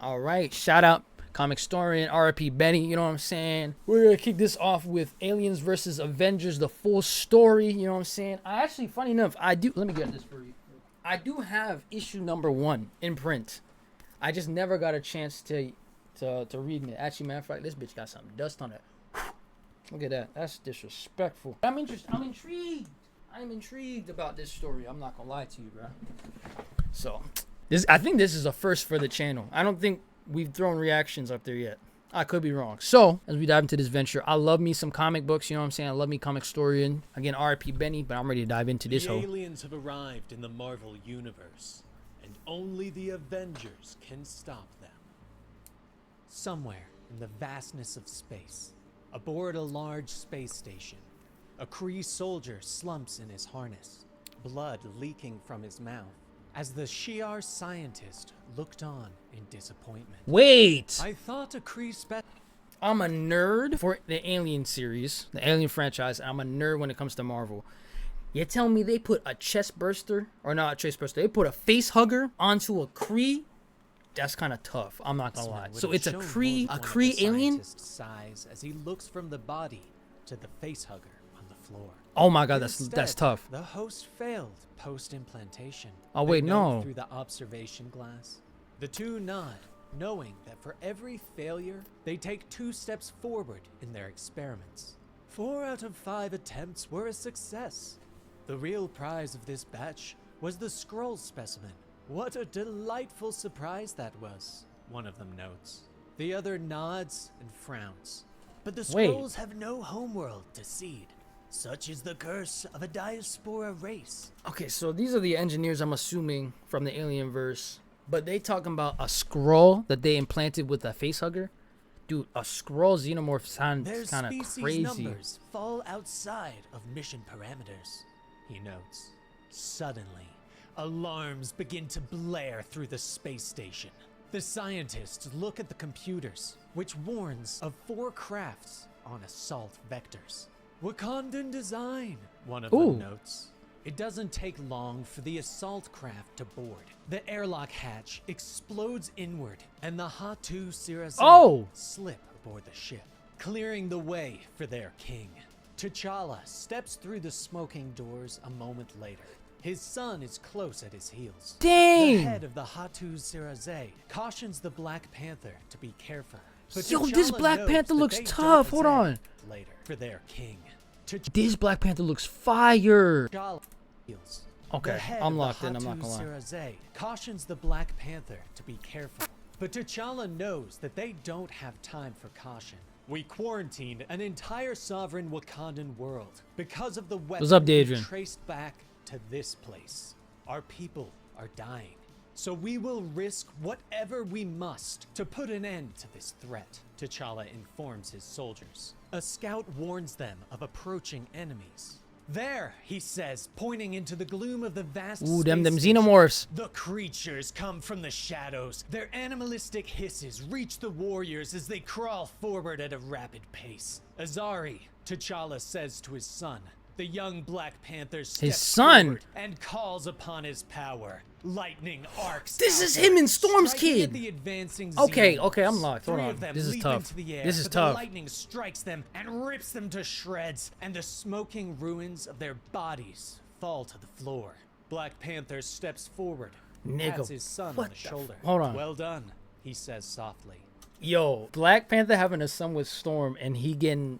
All right, shout out Comicstorian, RIP Benny, you know what I'm saying? We're gonna kick this off with Aliens versus Avengers, the full story, you know what I'm saying? I actually, funny enough, let me get this for you. I do have issue number 1 in print. I just never got a chance to read it. Actually, matter of fact, this bitch got some dust on it. Look at that. That's disrespectful. I'm intrigued. I'm intrigued about this story. I'm not gonna lie to you, bro. So, I think this is a first for the channel. I don't think we've thrown reactions up there yet. I could be wrong. So, as we dive into this venture, I love me some comic books, you know what I'm saying? I love me Comicstorian. Again, RIP Benny, but I'm ready to dive into this whole. The aliens have arrived in the Marvel Universe, and only the Avengers can stop them. Somewhere in the vastness of space, aboard a large space station, a Kree soldier slumps in his harness, blood leaking from his mouth, as the Shi'ar scientist looked on in disappointment. Wait! I thought a Kree I'm a nerd for the Alien series, the Alien franchise. I'm a nerd when it comes to Marvel. You tell me they put a chest burster, or not a chest burster, they put a face hugger onto a Kree? That's kind of tough. I'm not gonna lie. So it's a Kree alien? Sighs as he looks from the body to the face hugger on the floor. Oh my god, that's tough. The host failed post-implantation. Oh wait, no. Through the observation glass, the two nod, knowing that for every failure, they take 2 steps forward in their experiments. 4 out of 5 attempts were a success. The real prize of this batch was the scroll specimen. What a delightful surprise that was, one of them notes. The other nods and frowns. But the scrolls have no homeworld to seed. Such is the curse of a diaspora race. Okay, so these are the engineers, I'm assuming, from the Alien verse. But they talking about a scroll that they implanted with a face hugger? Dude, a scroll xenomorph sounds kind of crazy. Their species numbers fall outside of mission parameters, he notes. Suddenly, alarms begin to blare through the space station. The scientists look at the computers, which warns of 4 crafts on assault vectors. Wakandan design, one of them notes. It doesn't take long for the assault craft to board. The airlock hatch explodes inward, and the Hatu Sirazan slip aboard the ship, clearing the way for their king. T'Challa steps through the smoking doors a moment later. His son is close at his heels. Dang! The head of the Hatu Sirazan cautions the Black Panther to be careful. But Yo, this Black Panther looks tough. Hold on. Later for their king. This Black Panther looks fire. Okay, I'm locked in. I'm not gonna lie. Cautions the Black Panther to be careful, but T'Challa knows that they don't have time for caution. We quarantined an entire sovereign Wakandan world because of the weapon we traced back to this place. Our people are dying, so we will risk whatever we must to put an end to this threat, T'Challa informs his soldiers. A scout warns them of approaching enemies. There, he says, pointing into the gloom of the vast space them station. xenomorphs. The creatures come from the shadows. Their animalistic hisses reach the warriors as they crawl forward at a rapid pace. Azari, T'Challa says to his son. The young Black Panther steps forward and calls upon his power. Lightning arcs. This is him and Storm's kid. Okay, I'm locked. Hold on. This is tough. This is tough. The lightning strikes them and rips them to shreds, and the smoking ruins of their bodies fall to the floor. Black Panther steps forward, pats his son on the shoulder. Hold on. Well done, he says softly. Yo, Black Panther having a son with Storm, and he getting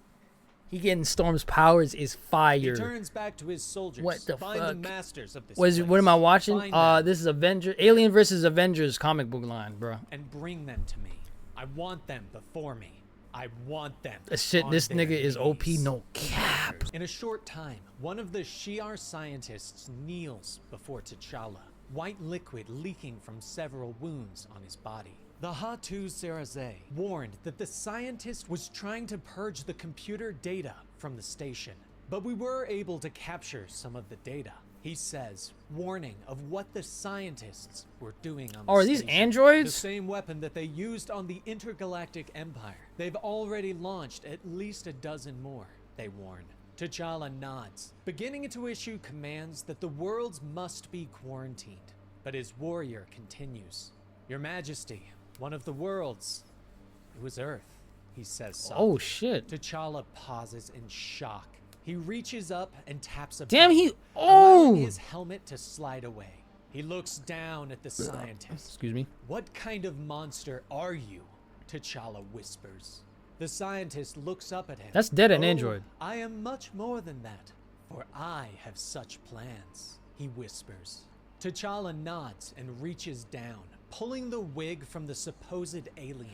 Storm's powers is fire. He turns back to his soldiers. What the Find fuck? the masters of this what am I watching? This is Alien versus Avengers comic book line, bro. And bring them to me. I want them before me. I want them. This nigga is OP, no cap. In a short time, one of the Shi'ar scientists kneels before T'Challa, white liquid leaking from several wounds on his body. The Hatu Sirazan warned that the scientist was trying to purge the computer data from the station, but we were able to capture some of the data, he says, warning of what the scientists were doing on the station. Are these androids? The same weapon that they used on the Intergalactic Empire. They've already launched at least a dozen more, they warn. T'Challa nods, beginning to issue commands that the worlds must be quarantined. But his warrior continues. Your Majesty, One of the worlds. It was Earth, he says softly. Oh shit. T'Challa pauses in shock. He reaches up and taps a Damn, button, he allowing his helmet to slide away. He looks down at the scientist. Excuse me. What kind of monster are you? T'Challa whispers. The scientist looks up at him. That's dead an "Oh, android. I am much more than that, for I have such plans, he whispers. T'Challa nods and reaches down, pulling the wig from the supposed alien.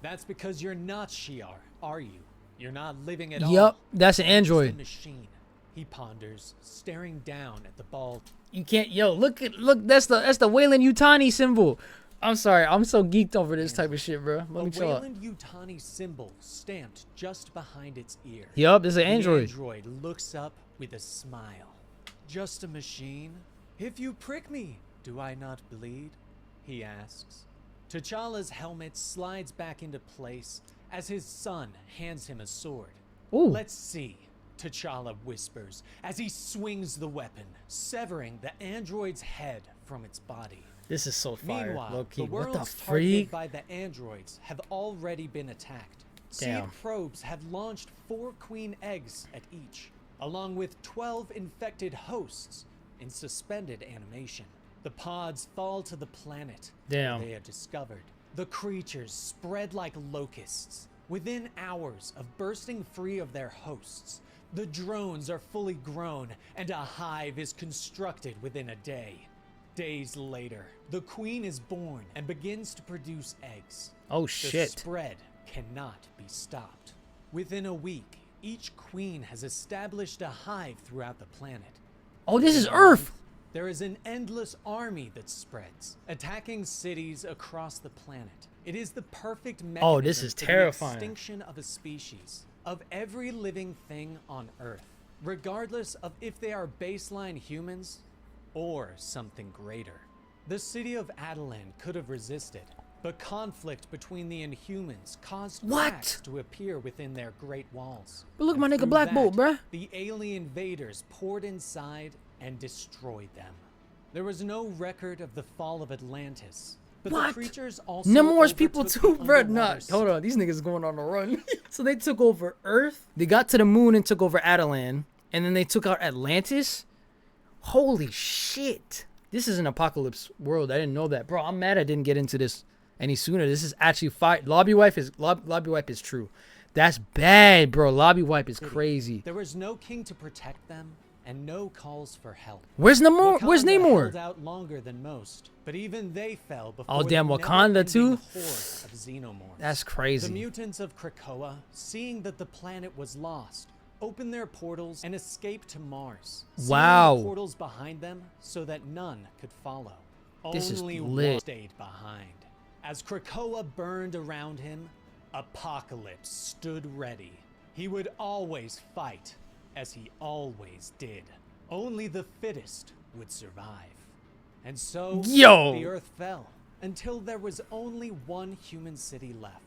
That's because you're not Shi'ar, are you? You're not living at all. Yup, that's an You're just a android. machine. He ponders, staring down at the bald. You can't, yo, look, that's the Wayland Yutani symbol. I'm sorry, I'm so geeked over this type of shit, bro. Let me A chill out. Wayland Yutani symbol stamped just behind its ear. Yup, there's an The android. android looks up with a smile. Just a machine? If you prick me, do I not bleed? He asks. T'Challa's helmet slides back into place as his son hands him a sword. Ooh. Let's see, T'Challa whispers as he swings the weapon, severing the android's head from its body. This is so fire, Meanwhile, low-key. the What the worlds targeted freak? by the androids have already been attacked. Damn. Seed probes have launched 4 queen eggs at each, along with 12 infected hosts in suspended animation. The pods fall to the planet Damn. where they are discovered. The creatures spread like locusts. Within hours of bursting free of their hosts, the drones are fully grown and a hive is constructed within a day. Days later, the queen is born and begins to produce eggs. Oh The shit. spread cannot be stopped. Within a week, each queen has established a hive throughout the planet. Oh, this is Within a Earth. month, there is an endless army that spreads, attacking cities across the planet. It is the perfect mechanism Oh, this is for the terrifying. extinction of a species, of every living thing on Earth, regardless of if they are baseline humans or something greater. The city of Adelan could have resisted, but conflict between the Inhumans caused What? cracks to appear within their great walls. But look, And my nigga through Black Bolt, that, bruh. The alien invaders poured inside and destroyed them. There was no record of the fall of Atlantis, but What? the creatures also Nemor's people overtook too, the bro. underwater Nah, hold on. These niggas going on a run. So they took over Earth. They got to the moon and took over Adelan. And then they took out Atlantis. Holy shit. This is an apocalypse world. I didn't know that. Bro, I'm mad I didn't get into this any sooner. This is actually fire. Lobby wipe is true. That's bad, bro. Lobby wipe is crazy. There was no king to protect them, and no calls for help. Where's Namor? Where's Wakanda Namor? held out longer than most, but even they fell before Oh, damn, the Wakanda never-ending too? horde of xenomorphs. That's The crazy. mutants of Krakoa, seeing that the planet was lost, opened their portals and escaped to Mars. sealing Wow. the portals behind them so that none could follow. This is Only lit. one stayed behind. As Krakoa burned around him, Apocalypse stood ready. He would always fight, as he always did. Only the fittest would survive. And so, Yo. the Earth fell, until there was only one human city left.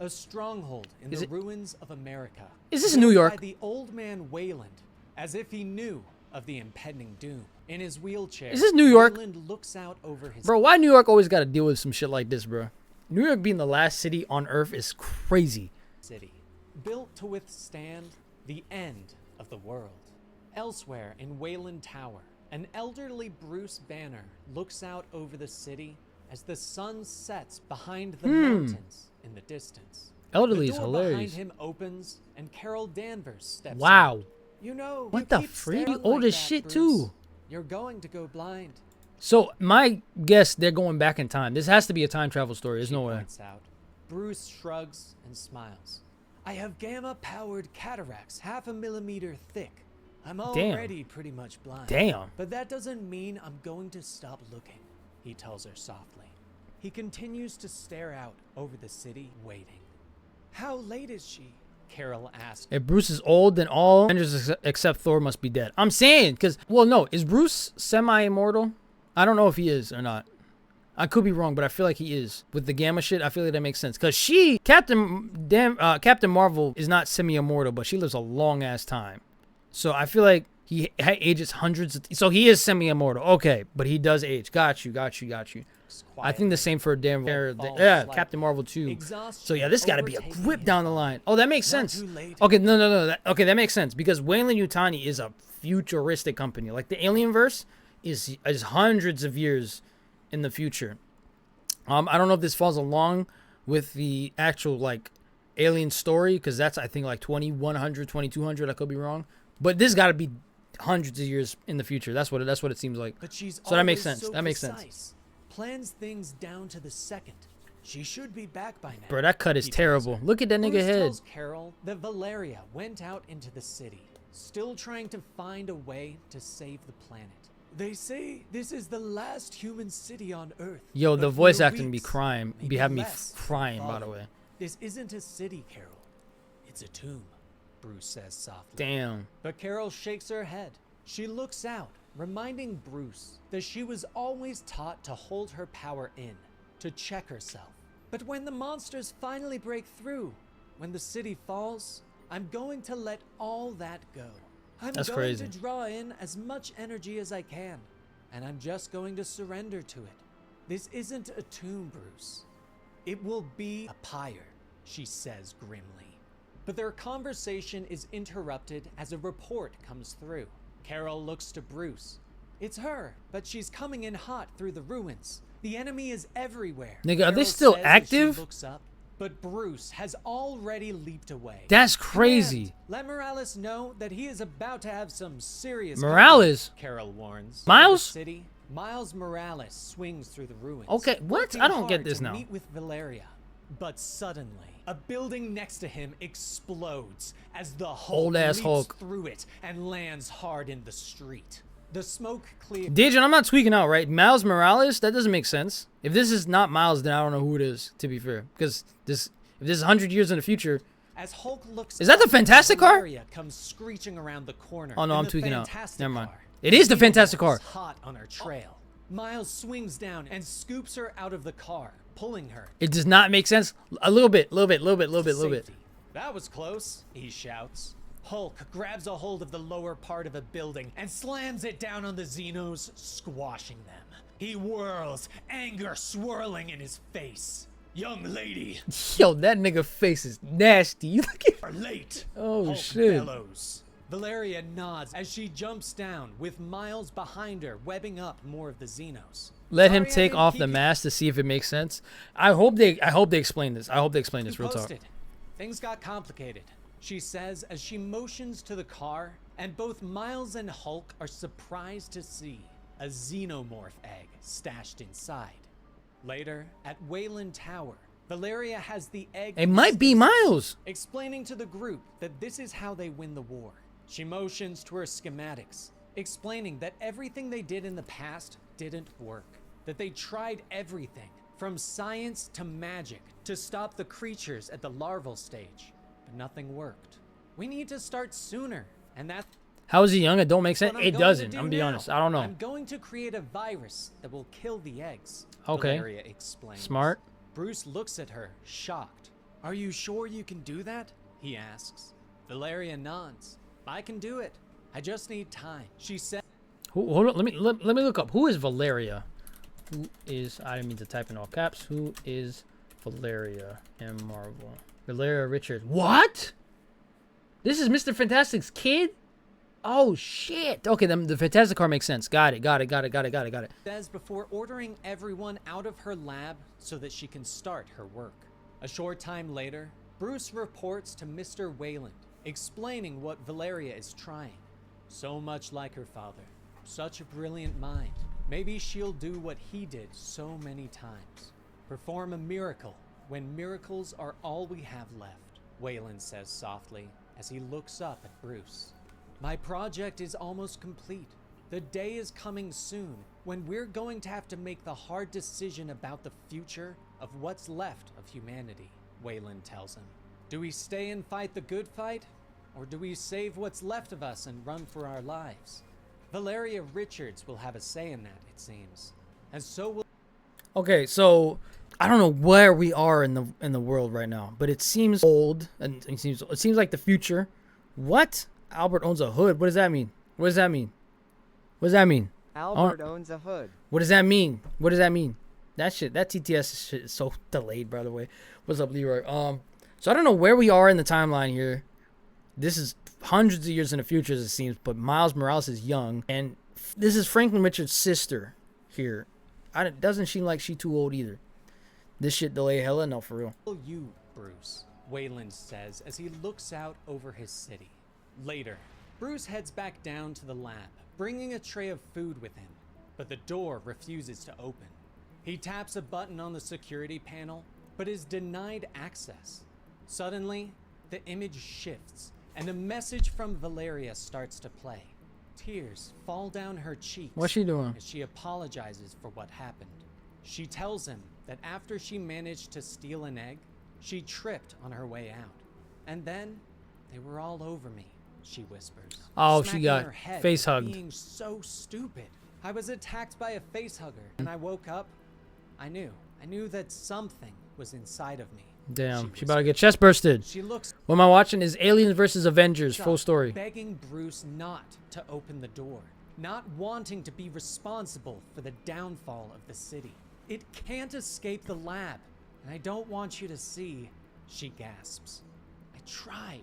A stronghold in Is the it- ruins of America. Is this built New York? By the old man Wayland, as if he knew of the impending doom. In his wheelchair, Is this New York? Wayland looks out over his Bro, why New York always got to deal with some shit like this, bro? New York being the last city on Earth is crazy. city, built to withstand the end of the world. Elsewhere in Wayland Tower, an elderly Bruce Banner looks out over the city as the sun sets behind the mountains in the distance. Elderly The is door hilarious. behind him opens, and Carol Danvers steps Wow. in. You know, What you the keep freak? staring Old like as that, shit, Bruce. too. You're going to go blind. So my guess, they're going back in time. This has to be a time travel story. There's She no way. points out. Bruce shrugs and smiles. I have gamma-powered cataracts 0.5 millimeter thick. I'm Damn. already pretty much blind. Damn. But that doesn't mean I'm going to stop looking, he tells her softly. He continues to stare out over the city, waiting. How late is she? Carol asks. If Bruce is old, then all Avengers except Thor must be dead. I'm saying, because, well, no, is Bruce semi-immortal? I don't know if he is or not. I could be wrong, but I feel like he is. With the gamma shit, I feel like that makes sense. Because Captain Marvel is not semi-immortal, but she lives a long-ass time. So I feel like he ages hundreds of... So he is semi-immortal. Okay, but he does age. Got you. walks I think the quietly. same for Dan. falls Yeah, slightly. Captain Marvel too. Exhaustion So yeah, this got to be a overtaking grip his down the body. line. Oh, that makes Not sense. too late. Okay, no. Okay, that makes sense because Wayland Yutani is a futuristic company. Like the Alienverse is hundreds of years in the future. I don't know if this falls along with the actual like Alien story because that's I think like 2100, 2200. I could be wrong, but this got to be hundreds of years in the future. That's what it seems like. But she's So that makes always sense. so That makes precise. sense. Plans things down to the second. She should be back by now. Bro, that cut is he tells terrible. her. Look at that nigga Bruce head. tells Carol that Valeria went out into the city, still trying to find a way to save the planet. They say this is the last human city on Earth. Yo, but the for voice acting be weeks, crying, be maybe having me less than crying. By the follow. way, This isn't a city, Carol. It's a tomb, Bruce says softly. damn. But Carol shakes her head. She looks out, reminding Bruce that she was always taught to hold her power in, to check herself. But when the monsters finally break through, when the city falls, I'm going to let all that go. I'm That's going crazy. to draw in as much energy as I can, and I'm just going to surrender to it. This isn't a tomb, Bruce. It will be a pyre, she says grimly. But their conversation is interrupted as a report comes through. Carol looks to Bruce. It's her, but she's coming in hot through the ruins. The enemy is everywhere. Nigga, are they Carol still says as active? She looks up, but Bruce has already leaped away. That's crazy. Command, let Morales know that he is about to have some serious Morales? company, Carol warns. Miles? In the city, Miles Morales swings through the ruins. Okay, what? working I don't get hard this to now. Meet with Valeria. But suddenly, a building next to him explodes as the Hulk Old-ass leaps Hulk. through it and lands hard in the street. The smoke clears. Dijon, I'm not tweaking out, right? Miles Morales? That doesn't make sense. If this is not Miles, then I don't know who it is, to be fair. Because if this is 100 years in the future. As Hulk looks Is that the up, Fantastic car? Valeria comes screeching around the corner. Oh, no, in I'm the tweaking out. Fantastic Never mind. car. It is the Fantastic car. Xenomorph's hot on her trail. Miles swings down and scoops her out of the car, pulling her. It does not make sense. A little bit. Safety. That was close, he shouts. Hulk grabs a hold of the lower part of a building and slams it down on the Xenos, squashing them. He whirls, anger swirling in his face. Young lady, Yo, that nigga face is nasty. You look at. are late. Oh, Hulk shit. bellows. Valeria nods as she jumps down, with Miles behind her, webbing up more of the Xenos. Let him Sorry I take didn't off keep the you- mask to see if it makes sense. I hope they explain this. I hope they explain this. He Real talk. posted. Things got complicated, she says as she motions to the car, and both Miles and Hulk are surprised to see a xenomorph egg stashed inside. Later, at Wayland Tower, Valeria has the egg. It might be Miles. explaining to the group that this is how they win the war. She motions to her schematics, explaining that everything they did in the past didn't work, that they tried everything, from science to magic, to stop the creatures at the larval stage, but nothing worked. We need to start sooner, and that's How is he young? It don't make sense. what I'm It going to doesn't. do I'm gonna be now. honest. I don't know. I'm going to create a virus that will kill the eggs. Okay. Valeria explains. Smart. Bruce looks at her, shocked. Are you sure you can do that? He asks. Valeria nods. I can do it. I just need time. She said. Hold on. Let me look up. Who is Valeria? Who is? I didn't mean to type in all caps. Who is Valeria in Marvel? Valeria Richards. What? This is Mr. Fantastic's kid? Oh shit. Okay, then the Fantastic car makes sense. Got it. Says before ordering everyone out of her lab so that she can start her work. A short time later, Bruce reports to Mr. Wayland, explaining what Valeria is trying. So much like her father. Such a brilliant mind. Maybe she'll do what he did so many times. Perform a miracle when miracles are all we have left, Wayland says softly as he looks up at Bruce. My project is almost complete. The day is coming soon when we're going to have to make the hard decision about the future of what's left of humanity, Wayland tells him. Do we stay and fight the good fight? Or do we save what's left of us and run for our lives? Valeria Richards will have a say in that, it seems. And so will... Okay, so I don't know where we are in the world right now, but it seems old and it seems like the future. What? Albert owns a hood. What does that mean? What does that mean? What does that mean? Albert owns a hood. What does that mean? What does that mean? That TTS shit is so delayed, by the way. What's up, Leroy? So I don't know where we are in the timeline here. This is hundreds of years in the future, as it seems, but Miles Morales is young, and this is Franklin Richards' sister here. Doesn't seem like she too old either. This shit delay hella? No, for real. You, Bruce, Wayland says as he looks out over his city. Later, Bruce heads back down to the lab, bringing a tray of food with him, but the door refuses to open. He taps a button on the security panel, but is denied access. Suddenly, the image shifts, and a message from Valeria starts to play. Tears fall down her cheeks. What's she doing? As she apologizes for what happened. She tells him that after she managed to steal an egg, she tripped on her way out. And then, they were all over me, she whispers. Oh, she smacking got her head face for hugged. being so stupid. I was attacked by a face hugger, and I woke up. I knew that something was inside of me. Damn, she about to get chest bursted. She looks What am I watching is Aliens versus Avengers, full up, story. begging Bruce not to open the door, not wanting to be responsible for the downfall of the city. It can't escape the lab, and I don't want you to see, she gasps. I tried,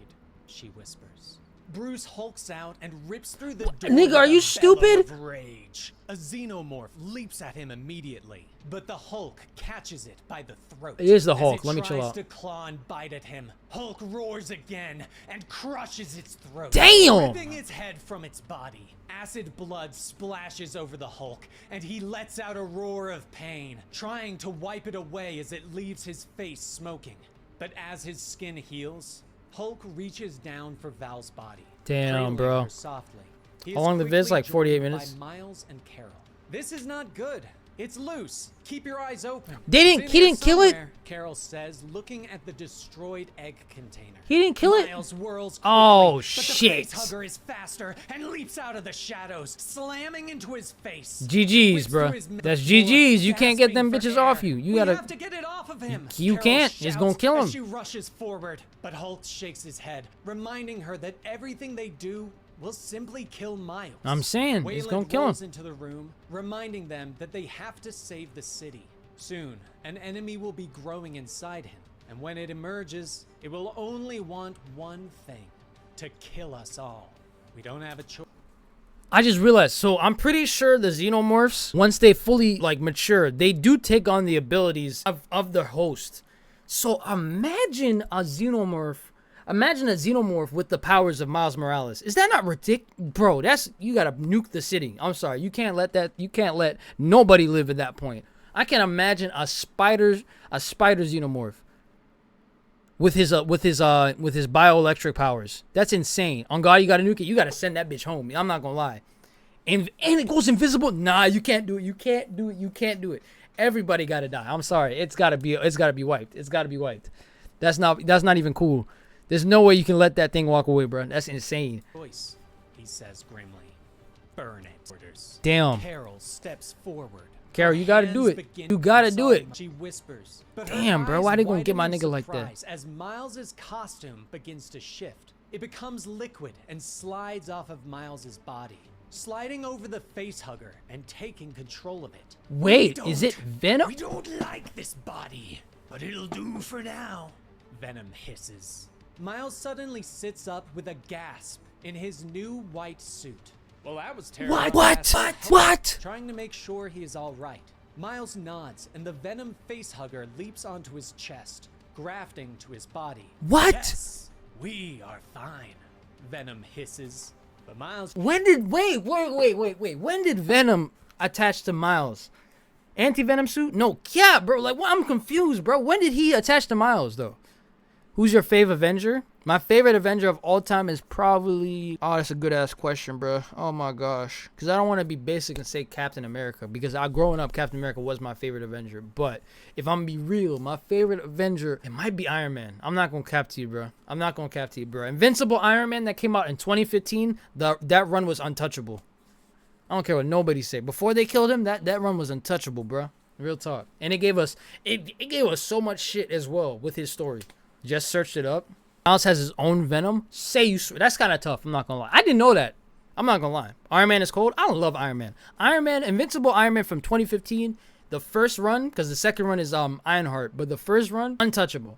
she whispers. Bruce hulks out and rips through the door. Nigga, are you with a bellow stupid? of rage. A xenomorph leaps at him immediately, but the Hulk catches it by the throat. It is the As Hulk, it let me chill tries out. to claw and bite at him, Hulk roars again and crushes its throat, Damn! ripping its head from its body. Acid blood splashes over the Hulk, and he lets out a roar of pain, trying to wipe it away as it leaves his face smoking. But as his skin heals, Hulk reaches down for Val's body. Damn, cradling bro. her softly. He How is long the vid's? quickly Like 48 joined minutes? by Miles and Carol. This is not good. It's loose. Keep your eyes open. They didn't- It's in he here didn't kill it? somewhere, Carol says, looking at the destroyed egg container. He didn't kill it? Miles whirls Oh, quickly, shit. But the facehugger is faster and leaps out of the shadows, slamming into his face. GG's, Whips bro. through his mouth That's full, GG's. You can't get them gasping bitches for off air. you. You We gotta. have to get it off of him. You Carol can't. It's shouts gonna kill as him. She rushes forward, but Hulk shakes his head, reminding her that everything they do will simply kill Miles. I'm saying, it's Wayland gonna kill him. rolls into the room, reminding them that they have to save the city. Soon, an enemy will be growing inside him, and when it emerges, it will only want one thing: to kill us all. We don't have a choice. I just realized. So I'm pretty sure the xenomorphs, once they fully like mature, they do take on the abilities of the host. So imagine a xenomorph. Imagine a xenomorph with the powers of Miles Morales. Is that not ridiculous? Bro, you gotta nuke the city. I'm sorry. You can't let nobody live at that point. I can imagine a spider xenomorph with his bioelectric powers. That's insane. On God, you gotta nuke it. You gotta send that bitch home. I'm not gonna lie. And it goes invisible. Nah, you can't do it. You can't do it. You can't do it. Everybody gotta die. I'm sorry. It's gotta be wiped. It's gotta be wiped. That's not even cool. There's no way you can let that thing walk away, bro. That's insane. Choice, he says grimly. Burn it. Orders. Damn. Carol steps forward. Carol, Her you gotta do hands it. begin You gotta to do it. She whispers. But her Damn, bro. Why eyes they gonna get my widen in nigga like that? surprise As Miles's costume begins to shift, it becomes liquid and slides off of Miles's body, sliding over the facehugger and taking control of it. Wait, We is it don't- Venom? We don't like this body, but it'll do for now. Venom hisses. Miles suddenly sits up with a gasp in his new white suit. Well, that was terrible. What? Trying to make sure he is all right. Miles nods, and the Venom facehugger leaps onto his chest, grafting to his body. What? Yes, we are fine. Venom hisses, but Miles. When did wait? When did Venom attach to Miles? Anti-Venom suit? No, yeah, bro. Like, well, I'm confused, bro. When did he attach to Miles, though? Who's your favorite Avenger? My favorite Avenger of all time is probably... Oh, that's a good-ass question, bro. Oh, my gosh. Because I don't want to be basic and say Captain America. Because growing up, Captain America was my favorite Avenger. But if I'm going to be real, my favorite Avenger, it might be Iron Man. I'm not going to cap to you, bro. Invincible Iron Man that came out in 2015, that run was untouchable. I don't care what nobody say. Before they killed him, that run was untouchable, bro. Real talk. And it gave us so much shit as well with his story. Just searched it up. Miles has his own Venom. That's kind of tough. I'm not gonna lie. I didn't know that. I'm not gonna lie. Iron Man is cold. I don't love Iron Man. Invincible Iron Man from 2015. The first run, because the second run is Ironheart, but the first run, untouchable.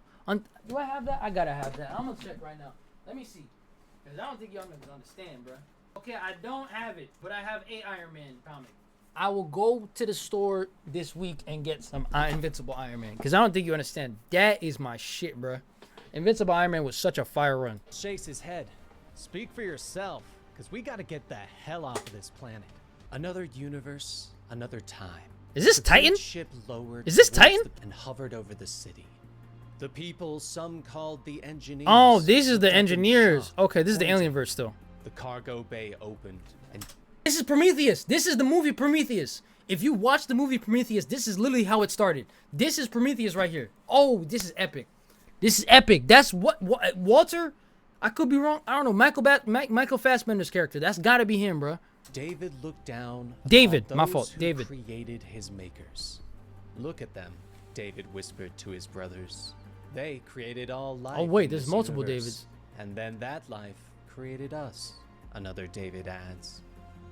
Do I have that? I gotta have that. I'm gonna check right now. Let me see, because I don't think y'all gonna understand, bro. Okay, I don't have it, but I have a Iron Man comic. I will go to the store this week and get some Invincible Iron Man, because I don't think you understand. That is my shit, bro. Invincible Iron Man was such a fire run. Shakes his head. Speak for yourself, because we gotta get the hell off of this planet. Another universe, another time. Is this The Titan? great ship lowered Is this towards Titan? and hovered over the city. The people some called the engineers. Oh, these are looked the up in engineers. shock, Okay, this is the pointing. Alienverse still. The cargo bay opened, and This is Prometheus. This is the movie Prometheus. If you watch the movie Prometheus, this is literally how it started. This is Prometheus right here. Oh, this is epic. This is epic. That's what Walter. I could be wrong. I don't know. Michael Fassbender's character. That's got to be him, bro. David looked down. David, upon my those fault, who David. created his makers. Look at them, David whispered to his brothers. They created all life. Oh wait, in there's this multiple universe. Davids. And then that life created us. Another David adds.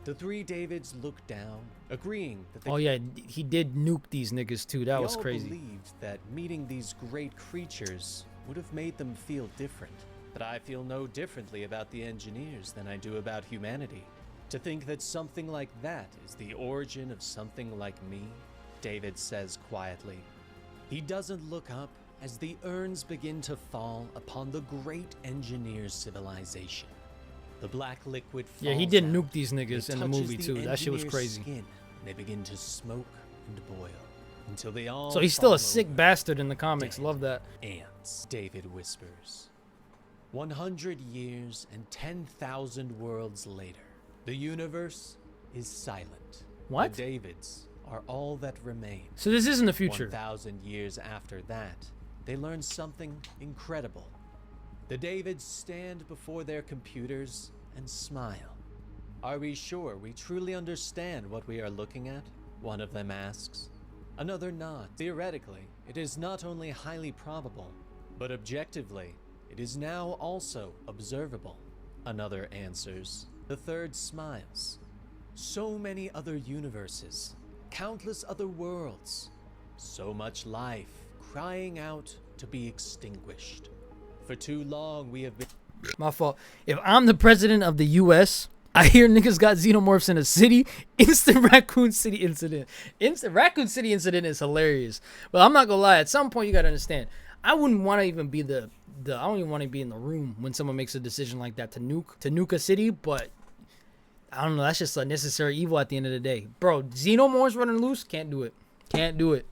The three Davids looked down, agreeing that they Oh yeah, he did nuke these niggas too. That They was all crazy. believed that meeting these great creatures would have made them feel different. But I feel no differently about the engineers than I do about humanity. To think that something like that is the origin of something like me, David says quietly. He doesn't look up as the urns begin to fall upon the great engineer's civilization. The black liquid falls Yeah, he did out. nuke these It niggas in the touches movie too. That shit was engineer's crazy. Skin, and they begin to smoke and boil until they all So he's still a fall sick over. bastard in the comics. Dead. Love that. Ants, David whispers. 100 years and 10,000 worlds later, the universe is silent. What? The Davids are all that remain. So this isn't the future. 1,000 years after that, they learn something incredible. The Davids stand before their computers and smile. Are we sure we truly understand what we are looking at? One of them asks. Another nods. Theoretically, it is not only highly probable, but objectively, it is now also observable. Another answers. The third smiles. So many other universes, countless other worlds, so much life crying out to be extinguished. For too long we have been My fault. If I'm the president of the U.S., I hear niggas got xenomorphs in a city. Instant Raccoon City incident. Instant Raccoon City incident is hilarious. But I'm not gonna lie. At some point, you gotta understand. I wouldn't want to even be I don't even want to be in the room when someone makes a decision like that to nuke a city. But I don't know. That's just a necessary evil at the end of the day, bro. Xenomorphs running loose, can't do it. Can't do it.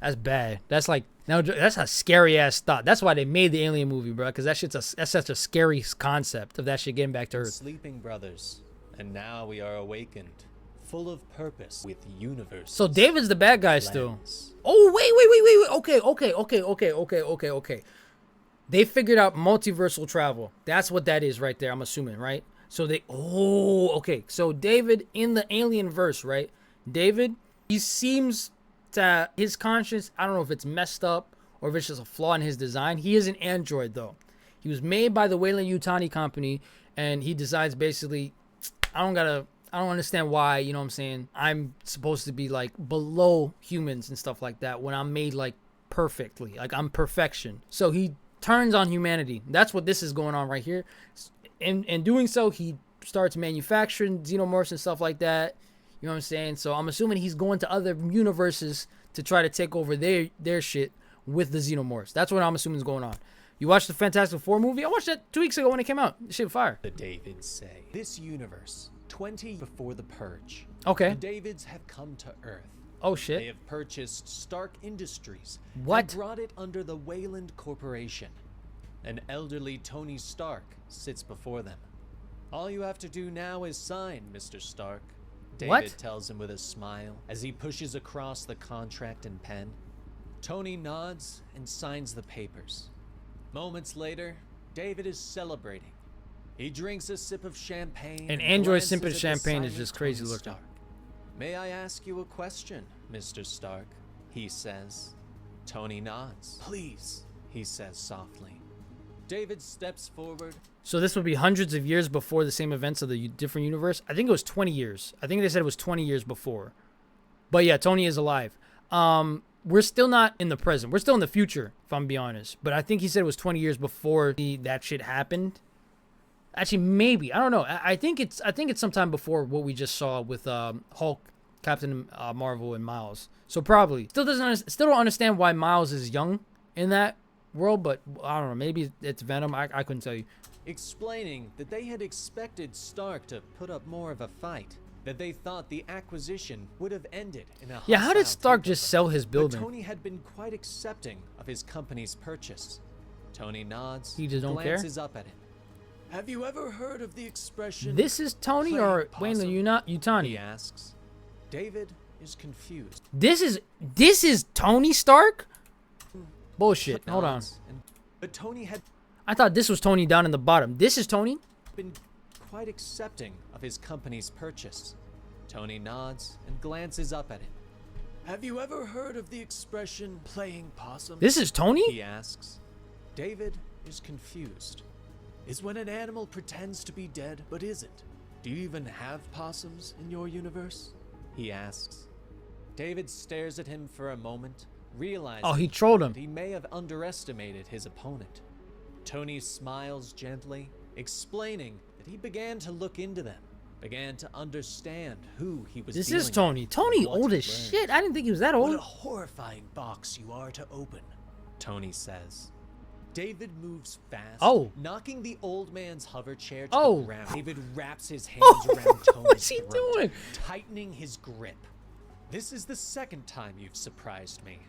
That's bad. That's like now. That's a scary ass thought. That's why they made the Alien movie, bro. Because that's such a scary concept of that shit getting back to Earth. sleeping brothers, and now we are awakened, full of purpose with universe. So David's the bad guy still. Oh wait. Okay. They figured out multiversal travel. That's what that is right there. I'm assuming, right? So okay. So David in the Alien verse, right? David, he seems to his conscience. I don't know if it's messed up or if it's just a flaw in his design. He is an android though. He was made by the Weyland-Yutani company, and he decides basically, I don't understand why, you know what I'm saying, I'm supposed to be like below humans and stuff like that when I'm made like perfectly, like I'm perfection. So he turns on humanity. That's what this is going on right here. In doing so, he starts manufacturing xenomorphs and stuff like that. You know what I'm saying? So I'm assuming he's going to other universes to try to take over their shit with the xenomorphs. That's what I'm assuming is going on. You watched the Fantastic Four movie? I watched that 2 weeks ago when it came out. This shit fire. The Davids say. This universe, 20 before the Purge. Okay. The Davids have come to Earth. Oh They shit. have purchased Stark Industries. What? And brought it under the Weyland Corporation. An elderly Tony Stark sits before them. All you have to do now is sign, Mr. Stark. David What? tells him with a smile as he pushes across the contract and pen. Tony nods and signs the papers. Moments later, David is celebrating. He drinks a sip of champagne. An and android glances sipping at the champagne is silent just crazy Tony looking. Stark. May I ask you a question, Mr. Stark? He says. Tony nods. Please, he says softly. David steps forward. So this would be hundreds of years before the same events of the different universe. I think it was 20 years. I think they said it was 20 years before. But yeah, Tony is alive. We're still not in the present. We're still in the future, if I'm being honest. But I think he said it was 20 years before that shit happened. Actually, maybe. I don't know. I think it's sometime before what we just saw with Hulk, Captain Marvel, and Miles. So probably still don't understand why Miles is young in that world. But I don't know. Maybe it's Venom. I couldn't tell you. Explaining that they had expected Stark to put up more of a fight. That they thought the acquisition would have ended in a Yeah, how did Stark takeover. just sell his building? But Tony had been quite accepting of his company's purchase. Tony nods. He just don't care? Glances up at him. Have you ever heard of the expression? This is Tony or Wayne the He Yutani? asks. David is confused. This is Tony Stark? Bullshit. Hold on. Nods, but Tony had I thought this was Tony down in the bottom. This is Tony? been quite accepting of his company's purchase. Tony nods and glances up at him. Have you ever heard of the expression playing possum? This is Tony? He asks. David is confused. Is when an animal pretends to be dead but isn't. Do you even have possums in your universe? He asks. David stares at him for a moment, realizing Oh, he trolled him. that he may have underestimated his opponent. Tony smiles gently, explaining that he began to look into them, began to understand who he was This dealing is Tony. with, Tony and what old he as learned. shit. I didn't think he was that What a old. horrifying box you are to open, Tony says. David moves fast, Oh. knocking the old man's hover chair to Oh. the ground. David wraps his hands Oh, around Tony's what's he throat, doing? tightening his grip. This is the second time you've surprised me.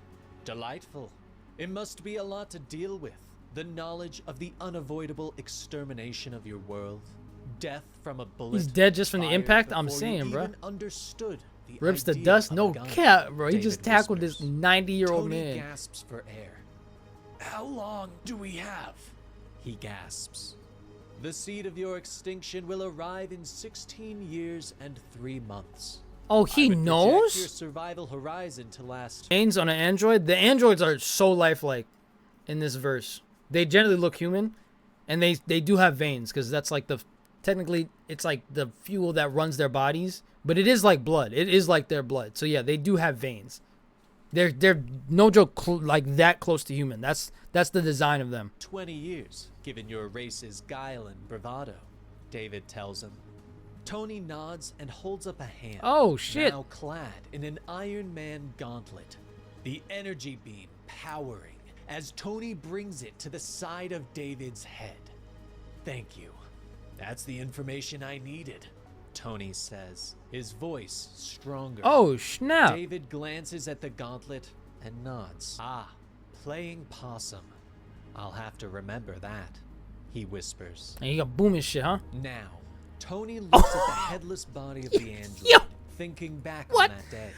Delightful. It must be a lot to deal with. The knowledge of the unavoidable extermination of your world. Death from a bullet. He's dead just from the fired impact? I'm before you saying, bruh. even understood the Rips the idea dust? of a No gun. cap, bro. He David just tackled this whispers. 90-year-old Tony man. gasps for air. How long do we have? He gasps. The seed of your extinction will arrive in 16 years and 3 months. Oh, I he would project your knows? survival horizon to last. Veins on an android? The androids are so lifelike in this verse. They generally look human, and they do have veins, because that's like technically, it's like the fuel that runs their bodies, but it is like blood. It is like their blood. So yeah, they do have veins. They're no joke like that close to human. That's the design of them. 20 years, given your race's guile and bravado, David tells him. Tony nods and holds up a hand. Oh, shit. Now clad in an Iron Man gauntlet. The energy beam powering as Tony brings it to the side of David's head. Thank you. That's the information I needed, Tony says, his voice stronger. Oh, snap. David glances at the gauntlet and nods. Ah, playing possum. I'll have to remember that, he whispers. And you got booming shit, huh? Now, Tony looks at the headless body of the android, Yo. thinking back What? on that day.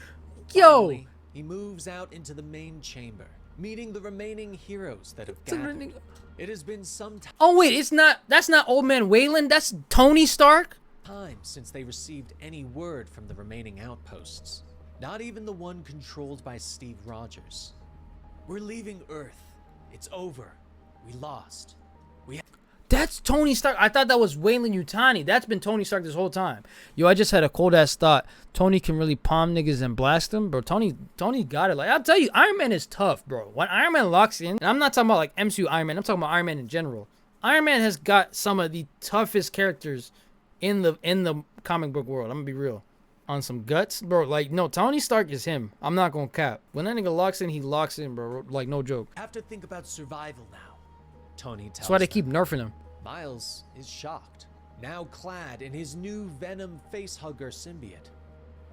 Yo. Finally, he moves out into the main chamber, meeting the remaining heroes that have gathered. It has been some Oh, wait, that's not Old Man Wayland. That's Tony Stark? time since they received any word from the remaining outposts. Not even the one controlled by Steve Rogers. We're leaving Earth. It's over. We lost. That's Tony Stark. I thought that was Wayland Yutani. That's been Tony Stark this whole time. Yo, I just had a cold ass thought. Tony can really palm niggas and blast them, bro. Tony got it. Like, I'll tell you, Iron Man is tough, bro. When Iron Man locks in, and I'm not talking about like MCU Iron Man. I'm talking about Iron Man in general. Iron Man has got some of the toughest characters in the comic book world. I'm gonna be real. On some guts, bro. Like, no, Tony Stark is him. I'm not gonna cap. When that nigga locks in, he locks in, bro. Like, no joke. Have to think about survival now, Tony tells That's why they them. keep nerfing him. Miles is shocked, now clad in his new Venom facehugger symbiote.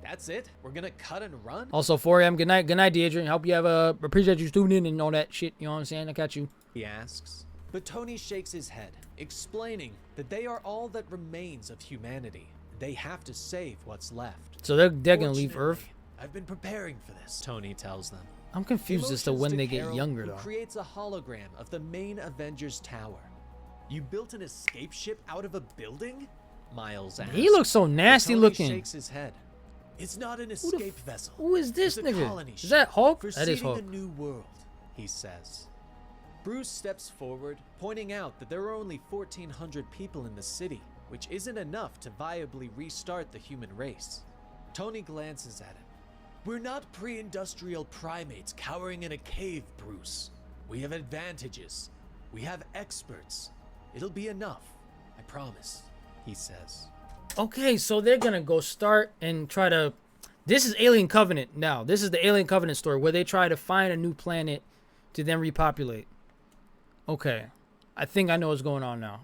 That's it? We're gonna cut and run? Also, 4 a.m. Good night, Deidre. Hope you have appreciate you tuning in and all that shit. You know what I'm saying? I got you. He asks. But Tony shakes his head, explaining that they are all that remains of humanity. They have to save what's left. So they're gonna leave Earth. Fortunately, I've been preparing for this, Tony tells them. I'm confused as to Emotions when to they get Carol, younger, who though. creates a hologram of the main Avengers tower. You built an escape ship out of a building? Miles asks. He looks so But nasty Tony looking. shakes his head. It's not an escape vessel. Who is this It's a nigga? colony Is that ship Hulk? for That is seeding Hulk. a new world, he says. Bruce steps forward, pointing out that there are only 1,400 people in the city, which isn't enough to viably restart the human race. Tony glances at him. We're not pre-industrial primates cowering in a cave, Bruce. We have advantages. We have experts. It'll be enough. I promise, he says. Okay, so they're gonna go start and try to... This is Alien Covenant now. This is the Alien Covenant story where they try to find a new planet to then repopulate. Okay. I think I know what's going on now.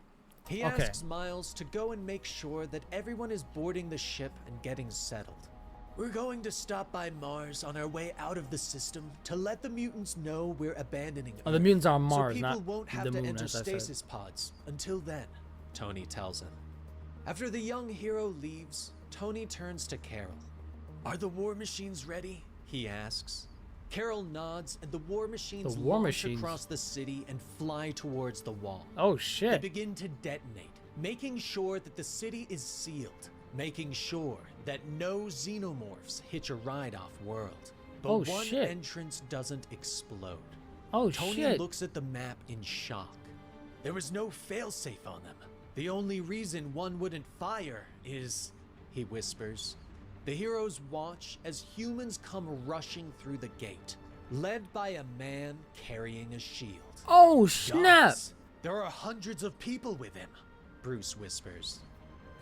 He asks Miles to go and make sure that everyone is boarding the ship and getting settled. We're going to stop by Mars on our way out of the system to let the mutants know we're abandoning Earth. Oh, the mutants are on Mars, so people not won't have the to moon, enter as I said. stasis pods until then, Tony tells him. After the young hero leaves, Tony turns to Carol. Are the war machines ready? He asks. Carol nods, and the war machines launch across the city and fly towards the wall. Oh, shit. They begin to detonate, making sure that the city is sealed, making sure that no xenomorphs hitch a ride off-world. But one entrance doesn't explode. Oh, Tony looks at the map in shock. There was no failsafe on them. The only reason one wouldn't fire is, he whispers. The heroes watch as humans come rushing through the gate, led by a man carrying a shield. Oh, snap! Gods, there are hundreds of people with him, Bruce whispers.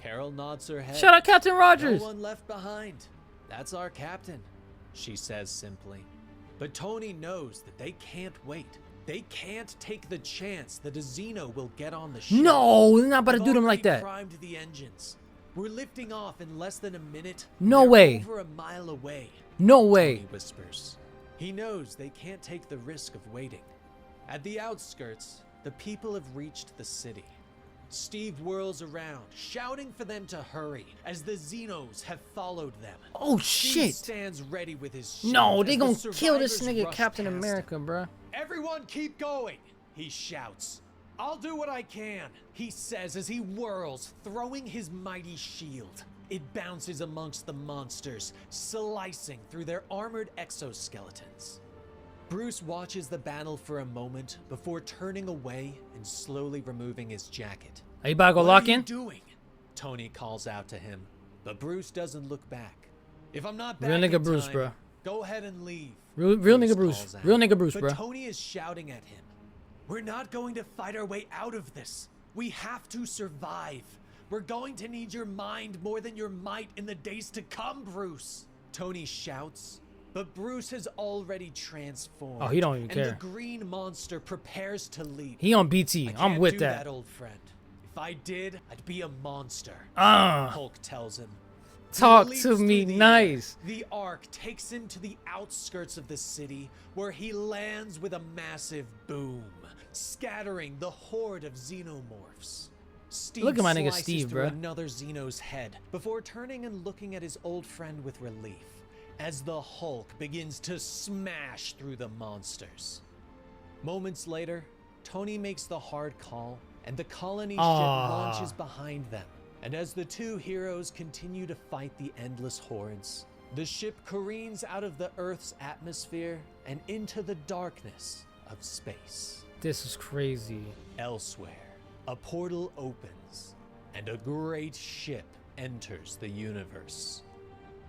Carol nods her head. Shout out Captain Rogers! No one left behind. That's our captain, she says simply. But Tony knows that they can't wait. They can't take the chance that a Xeno will get on the ship. No, they're not about to do them like that. Primed the engines. We're lifting off in less than a minute. No way. Over a mile away. No way. Tony whispers. He knows they can't take the risk of waiting. At the outskirts, the people have reached the city. Steve whirls around, shouting for them to hurry, as the Xenos have followed them. Oh, Steve shit. stands ready with his shield. No, they as gonna the kill this survivors nigga rush Captain past America, him. bruh. Everyone keep going, he shouts. I'll do what I can, he says as he whirls, throwing his mighty shield. It bounces amongst the monsters, slicing through their armored exoskeletons. Bruce watches the battle for a moment before turning away and slowly removing his jacket. Are you about to go lock in? What are you doing? Tony calls out to him, but Bruce doesn't look back. If I'm not back Real nigga in Bruce, time, bro. Go ahead and leave. Real nigga Bruce. Real nigga Bruce, bro. But Tony is shouting at him. We're not going to fight our way out of this. We have to survive. We're going to need your mind more than your might in the days to come, Bruce. Tony shouts, but Bruce has already transformed. Oh, he don't even care. And the green monster prepares to leap. He on BT. I'm with that, old friend. If I did, I'd be a monster. Hulk tells him. Talk to me nice. The Ark takes him to the outskirts of the city, where he lands with a massive boom, scattering the horde of xenomorphs. Steve Look at my nigga slices Steve, through bro. another Xeno's head before turning and looking at his old friend with relief as the Hulk begins to smash through the monsters. Moments later, Tony makes the hard call and the colony ship launches behind them. And as the two heroes continue to fight the endless hordes, the ship careens out of the Earth's atmosphere and into the darkness of space. This is crazy. Elsewhere, a portal opens, and a great ship enters the universe.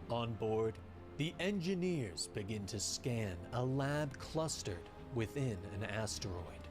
On board, the engineers begin to scan a lab clustered within an asteroid.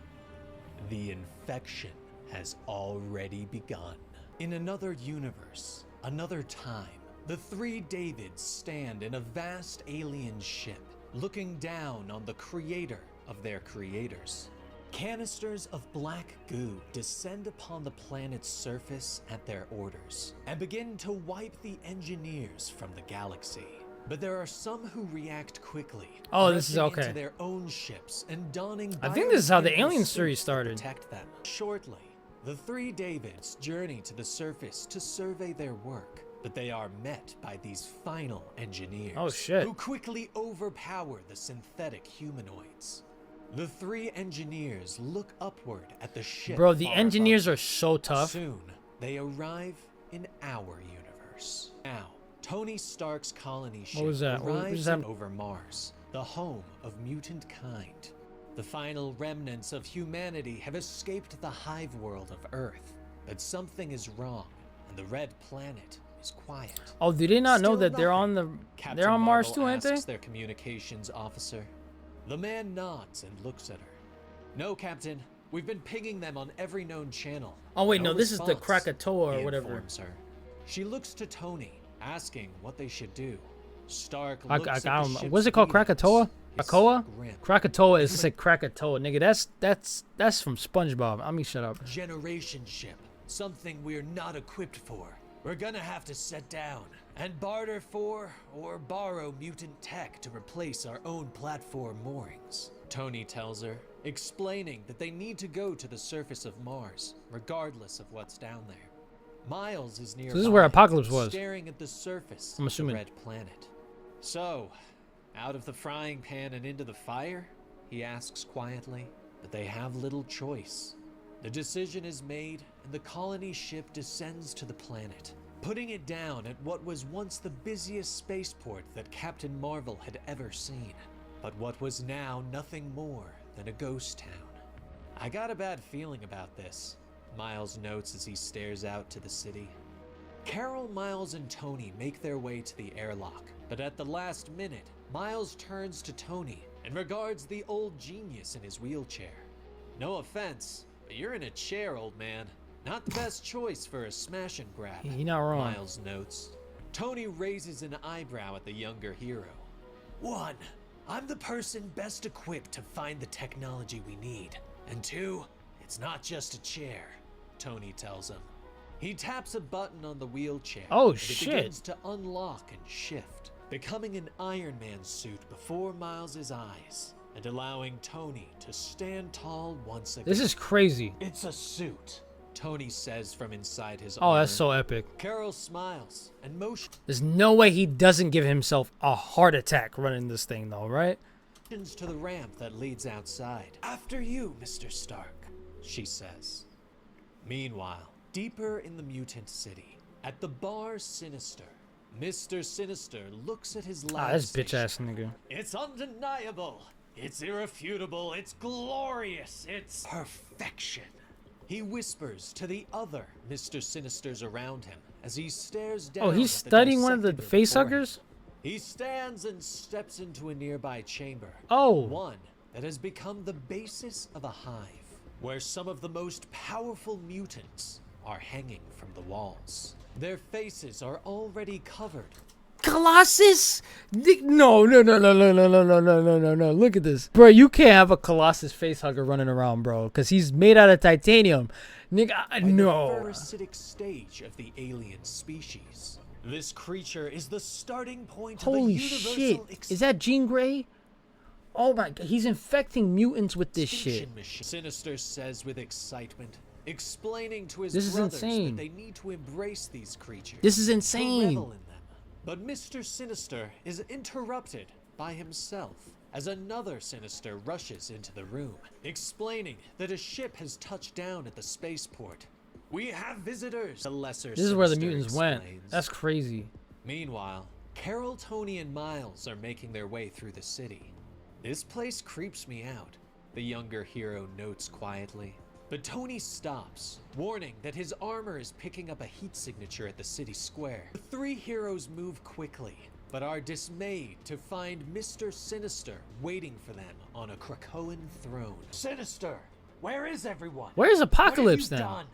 The infection has already begun. In another universe, another time, the three Davids stand in a vast alien ship, looking down on the creator of their creators. Canisters of black goo descend upon the planet's surface at their orders and begin to wipe the engineers from the galaxy. But there are some who react quickly. Oh, this is rushing okay. into their own ships and donning I think this is how the biomechanical Alien suits series to started. Protect them. Shortly, the three Davids journey to the surface to survey their work, but they are met by these final engineers. Oh, shit. Who quickly overpower the synthetic humanoids. The three engineers look upward at the ship. Bro, the far engineers above are so tough. Soon, they arrive in our universe. Now, Tony Stark's colony ship was that? What arrives just happened? over Mars, the home of mutant kind. The final remnants of humanity have escaped the hive world of Earth, but something is wrong, and the red planet is quiet. Oh, do they not know Still that they're on nothing. the Captain they're on Mars Marvel too, ain't they? asks their communications officer. The man nods and looks at her. No, Captain. We've been pinging them on every known channel. Oh wait, no, this is the response, Krakatoa he or whatever. informs her. She looks to Tony, asking what they should do. Stark I looks at the don't know. ship's What's it called? readings. Krakatoa? He Krakoa? grins. Krakatoa is just like Krakatoa, nigga. That's from SpongeBob. I mean, shut up. Generation ship. Something we're not equipped for. We're gonna have to set down and barter for or borrow mutant tech to replace our own platform moorings. Tony tells her, explaining that they need to go to the surface of Mars, regardless of what's down there. Miles is nearby. So this is where Apocalypse was. Staring at the surface I'm of the assuming. red planet. So, out of the frying pan and into the fire? He asks quietly. But they have little choice. The decision is made, and the colony ship descends to the planet, putting it down at what was once the busiest spaceport that Captain Marvel had ever seen, but what was now nothing more than a ghost town. I got a bad feeling about this, Miles notes as he stares out to the city. Carol, Miles, and Tony make their way to the airlock, but at the last minute, Miles turns to Tony and regards the old genius in his wheelchair. No offense, but you're in a chair, old man. Not the best choice for a smash and grab, He not wrong. Miles notes. Tony raises an eyebrow at the younger hero. 1, I'm the person best equipped to find the technology we need. And 2, it's not just a chair, Tony tells him. He taps a button on the wheelchair. Oh, and it shit. begins to unlock and shift, becoming an Iron Man suit before Miles's eyes, and allowing Tony to stand tall once again. This is crazy. It's a suit, Tony says from inside his Oh, armor. that's so epic. Carol smiles and motions There's no way he doesn't give himself a heart attack running this thing, though, right? to the ramp that leads outside. After you, Mr. Stark, she says. Meanwhile, deeper in the mutant city, at the bar Sinister, Mr. Sinister looks at his lab That's bitch station. ass nigga. It's undeniable. It's irrefutable. It's glorious. It's perfection. He whispers to the other Mr. Sinisters around him as he stares down. Oh, he's at the studying one of the dissector face before him. huggers? He stands and steps into a nearby chamber. Oh. One that has become the basis of a hive, where some of the most powerful mutants are hanging from the walls. Their faces are already covered. Colossus? No. Look at this. Bro, you can't have a Colossus face hugger running around, bro, because he's made out of titanium. Nigga, no. The parasitic stage of the alien species. This creature is the starting point of a Holy universal shit. Is that Jean Grey? Oh my god, he's infecting mutants with this shit. extinction machine. Sinister says with excitement, explaining to his This is brothers insane. that they need to embrace these creatures. This is to insane. revel in them. But Mr. Sinister is interrupted by himself as another Sinister rushes into the room, explaining that a ship has touched down at the spaceport. We have visitors. The lesser This is where the Sinister mutants went. explains. That's crazy. Meanwhile, Carol, Tony, and Miles are making their way through the city. This place creeps me out, the younger hero notes quietly. But Tony stops, warning that his armor is picking up a heat signature at the city square. The three heroes move quickly, but are dismayed to find Mr. Sinister waiting for them on a Krakoan throne. Sinister, where is everyone? Where's Apocalypse What have then? you done?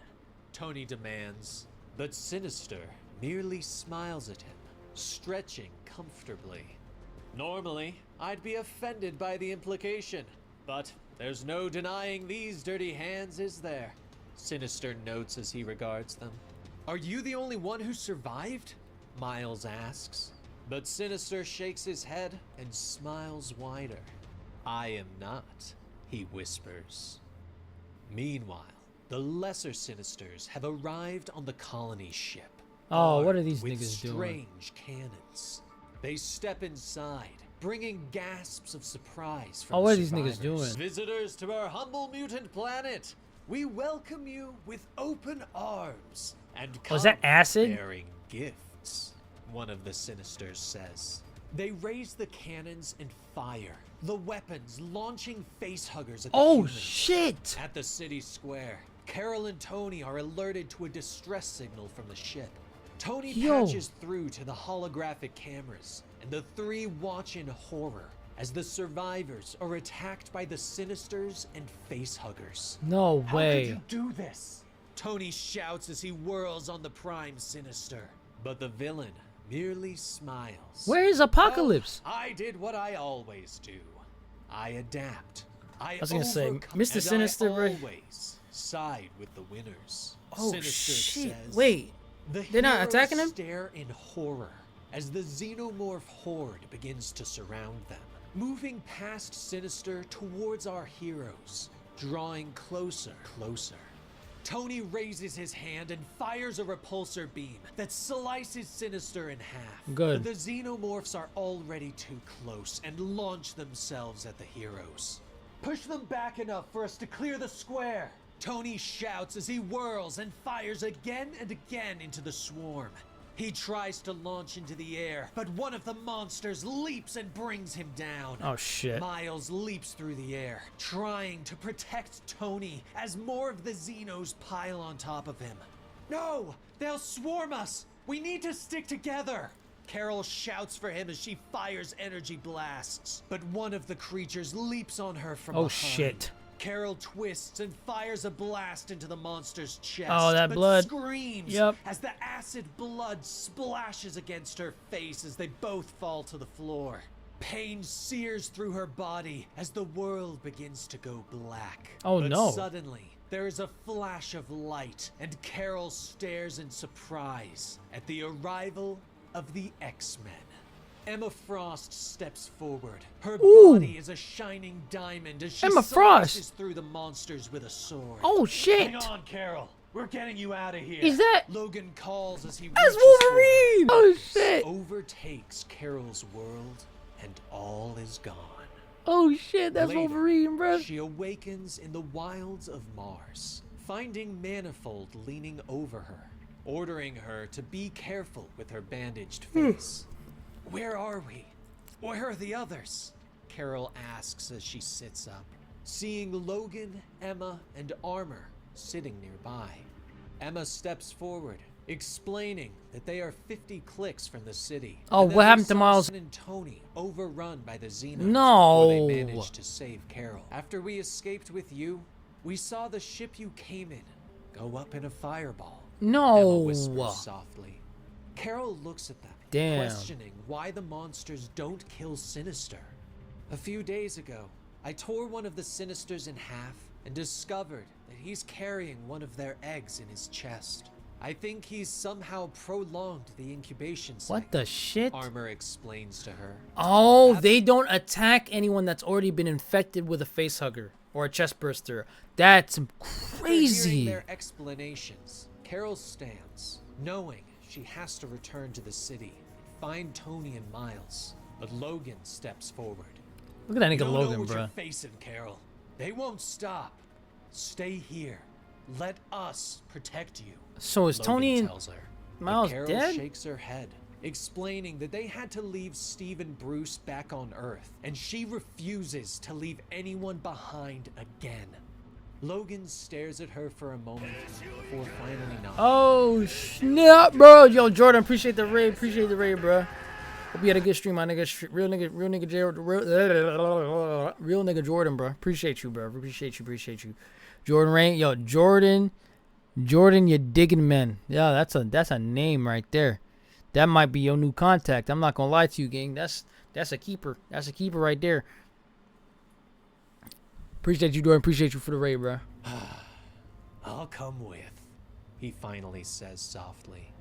Tony demands, but Sinister merely smiles at him, stretching comfortably. Normally, I'd be offended by the implication, but there's no denying these dirty hands, is there? Sinister notes as he regards them. Are you the only one who survived? Miles asks, but Sinister shakes his head and smiles wider. I am not, he whispers. Meanwhile, the lesser Sinisters have arrived on the colony ship. Oh, what are armed these with niggas doing? strange cannons. They step inside, bringing gasps of surprise from Oh, the what are these niggas survivors. doing? Visitors to our humble mutant planet, we welcome you with open arms and Oh, is that acid? bearing gifts, one of the Sinisters says. They raise the cannons and fire, the weapons launching facehuggers at the Oh, humans. shit. At the city square, Carol and Tony are alerted to a distress signal from the ship. Tony Yo. patches through to the holographic cameras, and the three watch in horror as the survivors are attacked by the Sinisters and Facehuggers. No How way. could you do this? Tony shouts as he whirls on the Prime Sinister, but the villain merely smiles. Where is Apocalypse? Well, I did what I always do. I adapt. I was gonna say, overcome, Mr. and Sinister, I bro. always side with the winners. Oh Sinister shit! says. Wait, The they're not heroes attacking him? stare in horror as the xenomorph horde begins to surround them, moving past Sinister towards our heroes, drawing closer. Tony raises his hand and fires a repulsor beam that slices Sinister in half. Good. But the xenomorphs are already too close and launch themselves at the heroes. Push them back enough for us to clear the square. Tony shouts as he whirls and fires again and again into the swarm. He tries to launch into the air, but one of the monsters leaps and brings him down. Oh shit! Miles leaps through the air, trying to protect Tony as more of the Xenos pile on top of him. No! They'll swarm us! We need to stick together! Carol shouts for him as she fires energy blasts, but one of the creatures leaps on her from Oh behind. shit! Carol twists and fires a blast into the monster's chest. Oh, that but blood. Screams Yep. as the acid blood splashes against her face as they both fall to the floor. Pain sears through her body as the world begins to go black. Oh, but no. Suddenly, there is a flash of light, and Carol stares in surprise at the arrival of the X-Men. Emma Frost steps forward. Her Ooh. body is a shining diamond as she Emma Frost. slices through the monsters with a sword. Oh shit! Hang on, Carol. We're getting you out of here. Is that- Logan calls as he That's reaches for her. Wolverine! Oh shit! Overtakes Carol's world, and all is gone. Oh shit! That's Later, Wolverine, bro. She awakens in the wilds of Mars, finding Manifold leaning over her, ordering her to be careful with her bandaged face. Where are we? Where are the others? Carol asks as she sits up, seeing Logan, Emma, and Armor sitting nearby. Emma steps forward, explaining that they are 50 clicks from the city. Oh, and that what they happened to saw Miles? Son and Tony overrun by the Xenos No. before they managed to save Carol. After we escaped with you, we saw the ship you came in go up in a fireball. Emma No. whispers softly. Carol looks at them, Damn. questioning why the monsters don't kill Sinister. A few days ago, I tore one of the Sinisters in half and discovered that he's carrying one of their eggs in his chest. I think he's somehow prolonged the incubation cycle. What the shit? Armor explains to her. Oh, they don't attack anyone that's already been infected with a facehugger or a chest burster. That's After crazy. hearing their explanations, Carol stands, knowing she has to return to the city and find Tony and Miles. But Logan steps forward. Look at that You nigga don't know Logan, what bro. you're facing, Carol. They won't stop. Stay here. Let us protect you. So is Logan Tony and tells her. But Miles Carol dead? shakes her head, explaining that they had to leave Steve and Bruce back on Earth, and she refuses to leave anyone behind again. Logan stares at her for a moment before finally nodding. Oh snap, bro! Yo, Jordan, appreciate the raid, bro. Hope you had a good stream, my nigga. Real nigga, real nigga Jordan, bro. Appreciate you, bro. Appreciate you. Jordan Rain, yo, Jordan, you digging men. Yeah, that's a name right there. That might be your new contact. I'm not gonna lie to you, gang. That's a keeper. That's a keeper right there. Appreciate you, Jordan. Appreciate you for the raid, bro. I'll come with, he finally says softly.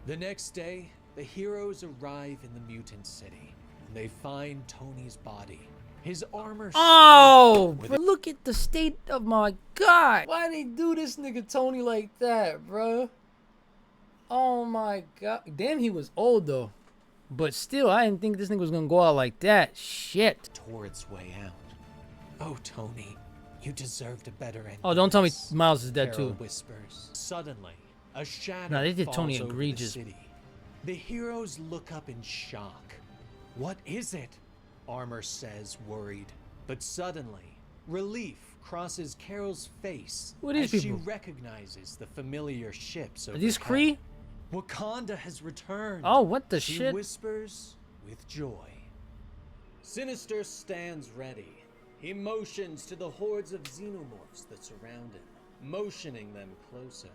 The next day, the heroes arrive in the mutant city, and they find Tony's body. His armor. Oh, with bro, look at the state of my God. Why they do this nigga Tony like that, bro? Oh my God. Damn, he was old though. But still, I didn't think this nigga was gonna go out like that. Shit. tore its way out. Oh, Tony, you deserved a better ending. Oh, don't tell me than this, Miles is dead Carol too. whispers. Suddenly, a shadow Nah, they did falls Tony over egregious. the city. The heroes look up in shock. What is it? Armor says, worried. But suddenly, relief crosses Carol's face Who are these as people? she recognizes the familiar ships Are these overhead. Kree? Wakanda has returned. Oh, what the She shit? whispers with joy. Sinister stands ready. He motions to the hordes of xenomorphs that surround him, motioning them closer.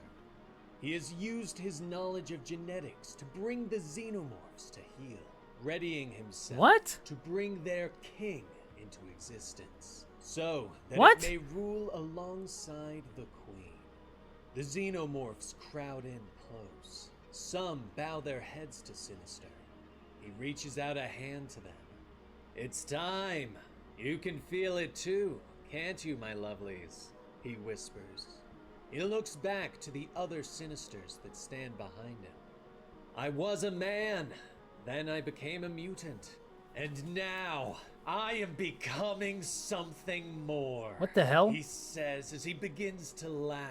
He has used his knowledge of genetics to bring the xenomorphs to heal, readying himself What? to bring their king into existence, so that What? it may rule alongside the queen. The xenomorphs crowd in close. Some bow their heads to Sinister. He reaches out a hand to them. It's time. You can feel it too, can't you, my lovelies? He whispers. He looks back to the other Sinisters that stand behind him. I was a man, then I became a mutant, and now I am becoming something more. What the hell? He says as he begins to laugh,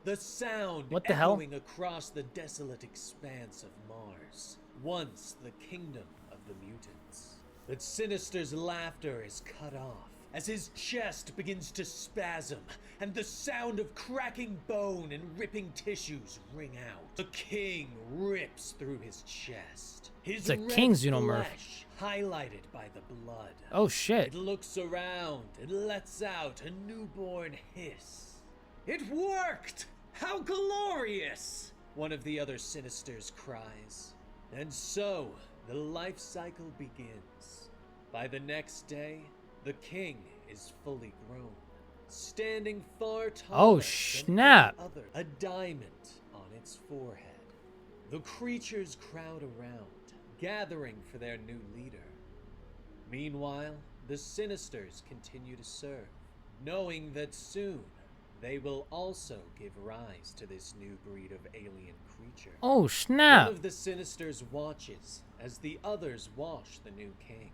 the sound What the hell? echoing across the desolate expanse of Mars, once the kingdom of the mutants. But Sinister's laughter is cut off as his chest begins to spasm and the sound of cracking bone and ripping tissues ring out. The king rips through his chest. His It's a red king xenomorph. flesh highlighted by the blood. Oh shit. It looks around and lets out a newborn hiss. It worked! How glorious! One of the other Sinisters cries. And so, the life cycle begins. By the next day, the king is fully grown, standing far taller Oh, snap. than any other, a diamond on its forehead. The creatures crowd around, gathering for their new leader. Meanwhile, the Sinisters continue to serve, knowing that soon they will also give rise to this new breed of alien creature. Oh One snap. of the Sinisters watches as the others wash the new king.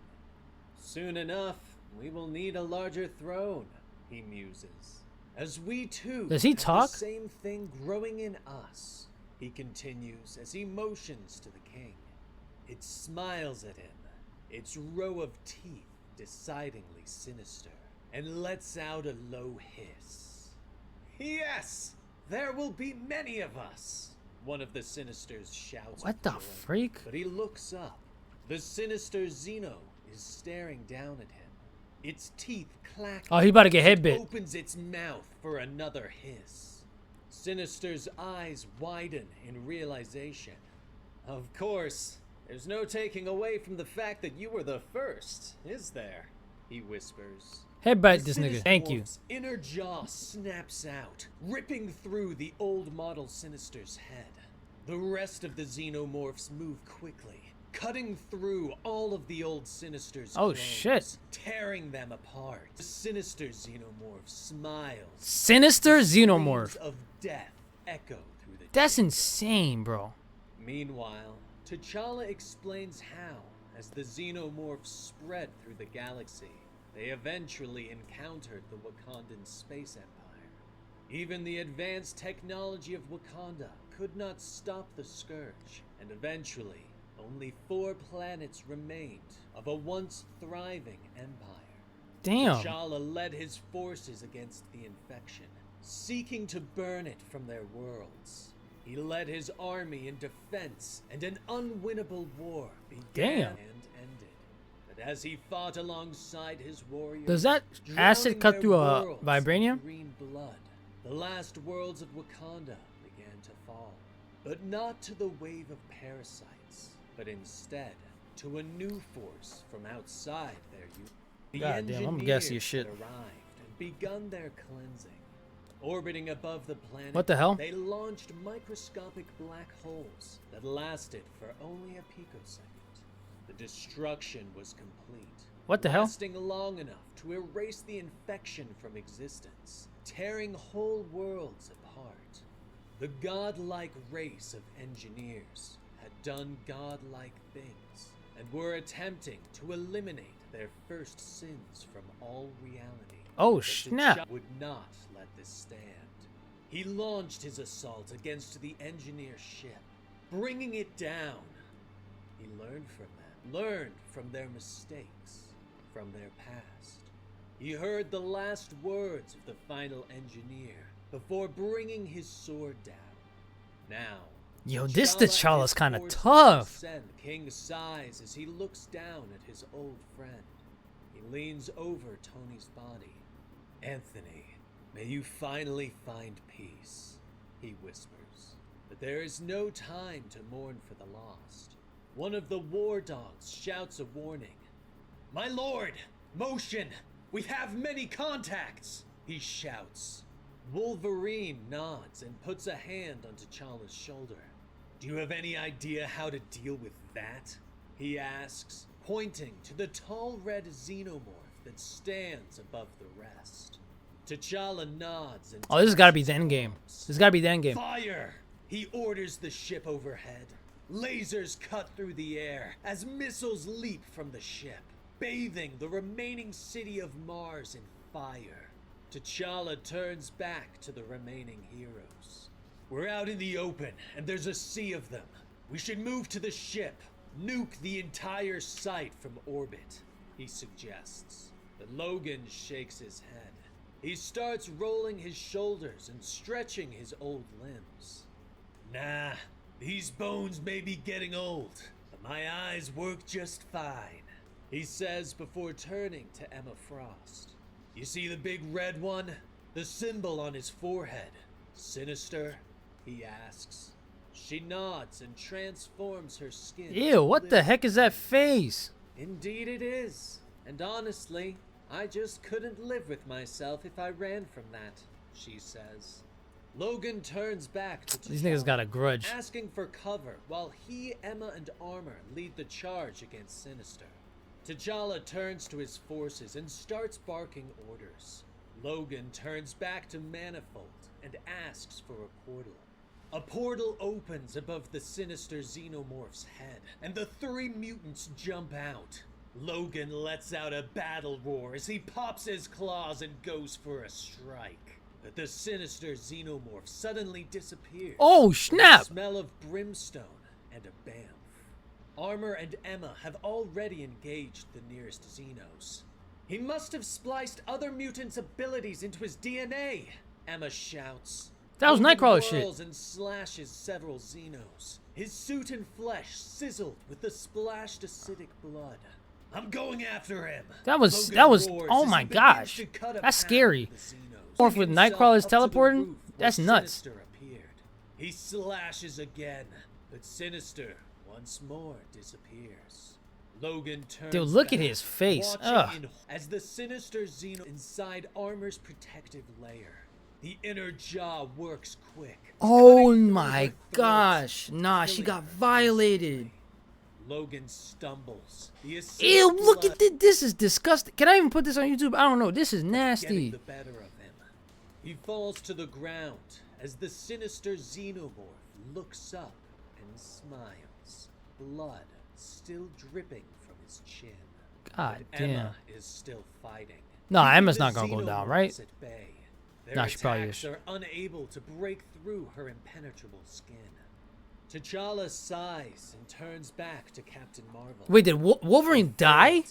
Soon enough, we will need a larger throne, he muses. As we too Does he have talk? the same thing growing in us, he continues as he motions to the king. It smiles at him, its row of teeth decidingly sinister, and lets out a low hiss. Yes! There will be many of us! One of the Sinisters shouts. What with the joy. freak? But he looks up. The sinister Xeno is staring down at him. Its teeth clack. Oh, he about to get as head it bit. opens its mouth for another hiss. Sinister's eyes widen in realization. Of course, there's no taking away from the fact that you were the first, is there? He whispers. Headbutt The this nigga. Thank you. Xenomorph's inner jaw snaps out, ripping through the old model Sinister's head. The rest of the Xenomorphs move quickly, cutting through all of the old Sinister's Oh, clones, shit. tearing them apart. The Sinister Xenomorph smiles. Sinister Screams Xenomorph. of death echo through the That's chamber. insane, bro. Meanwhile, T'Challa explains how, as the Xenomorphs spread through the galaxy, they eventually encountered the Wakandan space empire. Even the advanced technology of Wakanda could not stop the scourge, and eventually, only 4 planets remained of a once thriving empire. Damn. T'Challa led his forces against the infection, seeking to burn it from their worlds. He led his army in defense, and an unwinnable war began Damn. and ended. But as he fought alongside his warriors, Does that acid drowning cut their through a worlds in vibranium? green blood, the last worlds of Wakanda began to fall. But not to the wave of parasites, but instead to a new force from outside their youth. The God damn, I'm engineers gassy as shit. had arrived and begun their cleansing. Orbiting above the planet, What the hell? they launched microscopic black holes that lasted for only a picosecond. The destruction was complete. What the hell? Lasting long enough to erase the infection from existence, tearing whole worlds apart. The godlike race of engineers had done godlike things and were attempting to eliminate their first sins from all reality. Oh, But snap. T'Challa would not let this stand. He launched his assault against the engineer ship, bringing it down. He learned from them, learned from their mistakes, from their past. He heard the last words of the final engineer before bringing his sword down. Now, Yo, this T'Challa T'Challa's is kind of forced to tough. ascend King size as he looks down at his old friend. He leans over Tony's body. Anthony, may you finally find peace, he whispers. But there is no time to mourn for the lost. One of the war dogs shouts a warning. My lord, motion! We have many contacts, he shouts. Wolverine nods and puts a hand on T'Challa's shoulder. Do you have any idea how to deal with that? He asks, pointing to the tall red xenomorph that stands above the rest. T'Challa nods and Oh, this has got to be the end game. This has got to be the end game. Fire! He orders the ship overhead. Lasers cut through the air as missiles leap from the ship, bathing the remaining city of Mars in fire. T'Challa turns back to the remaining heroes. We're out in the open, and there's a sea of them. We should move to the ship, nuke the entire site from orbit, he suggests. But Logan shakes his head. He starts rolling his shoulders and stretching his old limbs. Nah, these bones may be getting old, but my eyes work just fine, he says before turning to Emma Frost. You see the big red one? The symbol on his forehead. Sinister? He asks. She nods and transforms her skin. Ew, what the heck is that face? Indeed it is. And honestly, I just couldn't live with myself if I ran from that, she says. Logan turns back to T'Challa, These niggas got a grudge. asking for cover while he, Emma, and Armor lead the charge against Sinister. T'Challa turns to his forces and starts barking orders. Logan turns back to Manifold and asks for a portal. A portal opens above the sinister xenomorph's head, and the three mutants jump out. Logan lets out a battle roar as he pops his claws and goes for a strike. But the sinister xenomorph suddenly disappears. Oh, with snap! the smell of brimstone and a bamf. Armor and Emma have already engaged the nearest Xenos. He must have spliced other mutants' abilities into his DNA, Emma shouts. That was Logan Nightcrawler shit. whirls and slashes several Xenos, his suit and flesh sizzled with the splashed acidic blood. I'm going after him. That was, Logan roars oh as my he begins gosh. to cut a That's path scary. with the Xenos. Morph with Himself Nightcrawler's up to the teleporting? roof where That's nuts. Sinister appeared. He slashes again, but Sinister once more disappears. Logan turns Dude, look at back, his face. watching Ugh. as the sinister Xeno inside Armor's protective layer. The inner jaw works quick. Oh cutting through my her throat, gosh. Nah, she killing got her violated. instantly. Logan stumbles. The acidic Ew, look blood at this. This is disgusting. Can I even put this on YouTube? I don't know. This is getting nasty. the better of him. He falls to the ground as the sinister xenomorph looks up and smiles. Blood still dripping from his chin. God But damn. Emma is still fighting. Nah, Keeping Emma's the not gonna go down, xenomorphs right? at bay. Their Nah, she probably attacks is. are unable to break through her impenetrable skin. T'Challa sighs and turns back to Captain Marvel. Wait, did Wolverine die?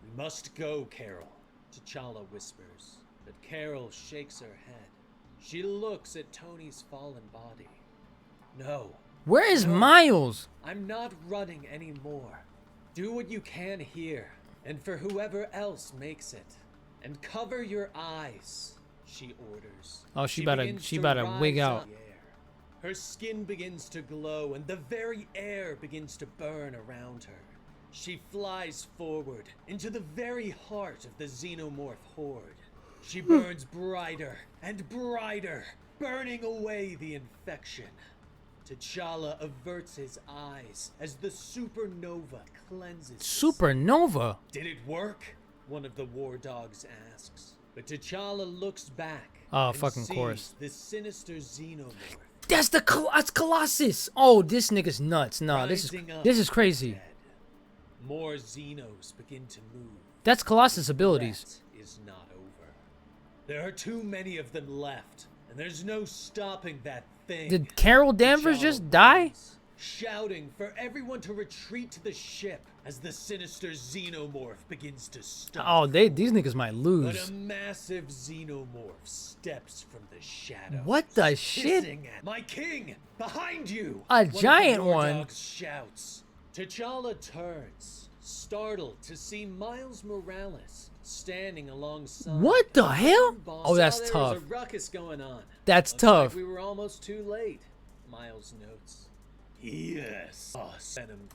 We must go, Carol, T'Challa whispers. But Carol shakes her head. She looks at Tony's fallen body. No, Where is No. Miles? I'm not running anymore. Do what you can here, and for whoever else makes it. And cover your eyes, she orders. Oh, she better begins wig rise out. up in the air. Her skin begins to glow, and the very air begins to burn around her. She flies forward into the very heart of the xenomorph horde. She burns brighter and brighter, burning away the infection. T'Challa averts his eyes as the supernova cleanses. the Supernova? Did it work? One of the war dogs asks. But T'Challa looks back. Oh, and fucking sees course. the sinister xenomorph. That's that's Colossus. Oh, this nigga's nuts. Nah, this rising up is crazy. dead. More Xenos begin to move. That's Colossus' abilities. Threat is not over. There are too many of them left, and there's no stopping that thing. Did Carol Danvers T'Challa just die? runs, shouting for everyone to retreat to the ship as the sinister xenomorph begins to stomp. Oh, these niggas might But lose. a massive xenomorph steps from the shadows. What the shit? hissing at, "My king, behind you!" A One of the giant War one. Dogs shouts. T'Challa turns, startled to see Miles Morales standing alongside. What the hell? Oh, that's There tough. was a ruckus going on. That's Looks tough. Like we were almost too late. Miles notes. Yes. Venom